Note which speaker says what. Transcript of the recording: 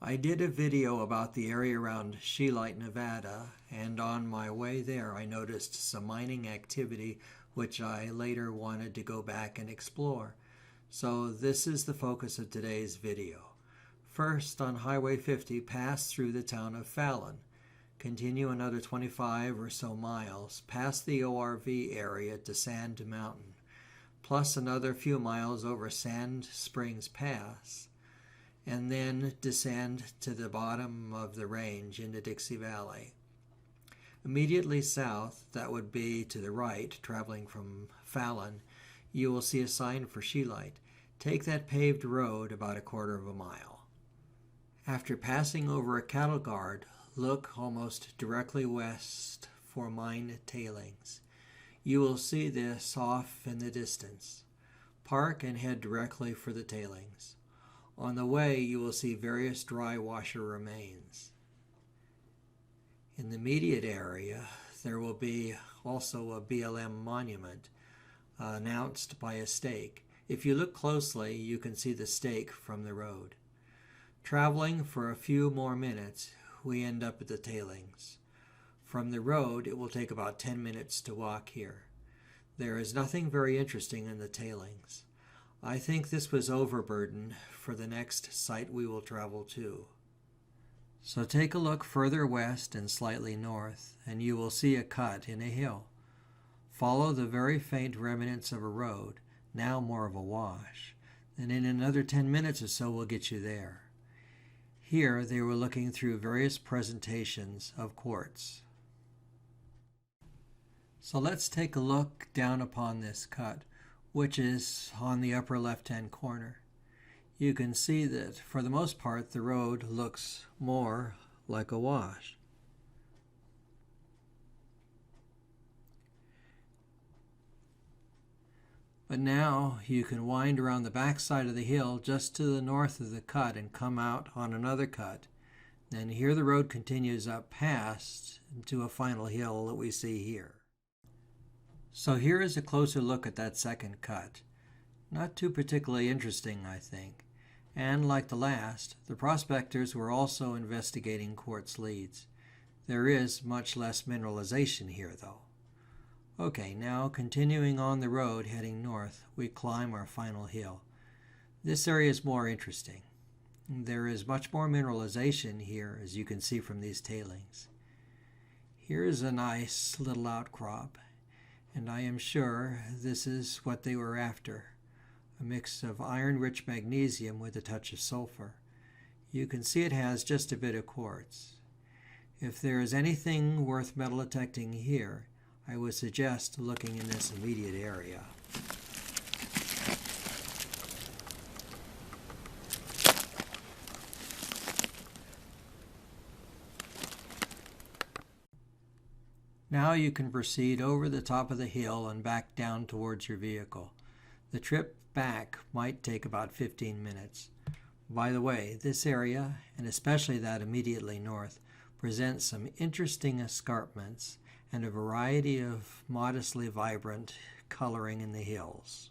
Speaker 1: I did a video about the area around Dixie Valley Nevada, and on my way there I noticed some mining activity which I later wanted to go back and explore. So this is the focus of today's video. First, on Highway 50, pass through the town of Fallon. Continue another 25 or so miles past the ORV area to Sand Mountain, plus another few miles over Sand Springs Pass, and then descend to the bottom of the range into Dixie Valley. Immediately south, that would be to the right, traveling from Fallon, you will see a sign for Dixie. Take that paved road about a quarter of a mile. After passing over a cattle guard, look almost directly west for mine tailings. You will see this off in the distance. Park and head directly for the tailings. On the way, you will see various dry washer remains. In the immediate area, there will be also a BLM monument announced by a stake. If you look closely, you can see the stake from the road. Traveling for a few more minutes, we end up at the tailings. From the road, it will take about 10 minutes to walk here. There is nothing very interesting in the tailings. I think this was overburden for the next site we will travel to. So take a look further west and slightly north, and you will see a cut in a hill. Follow the very faint remnants of a road, now more of a wash, and in another 10 minutes or so we'll get you there. Here they were looking through various presentations of quartz. So let's take a look down upon this cut, which is on the upper left-hand corner. You can see that for the most part the road looks more like a wash. But now you can wind around the back side of the hill just to the north of the cut and come out on another cut. And here the road continues up past to a final hill that we see here. So here is a closer look at that second cut. Not too particularly interesting, I think. And like the last, the prospectors were also investigating quartz leads. There is much less mineralization here, though. Okay, now continuing on the road heading north, we climb our final hill. This area is more interesting. There is much more mineralization here, as you can see from these tailings. Here is a nice little outcrop, and I am sure this is what they were after. A mix of iron-rich magnesium with a touch of sulfur. You can see it has just a bit of quartz. If there is anything worth metal detecting here, I would suggest looking in this immediate area. Now you can proceed over the top of the hill and back down towards your vehicle. The trip back might take about 15 minutes. By the way, this area, and especially that immediately north, presents some interesting escarpments and a variety of modestly vibrant coloring in the hills.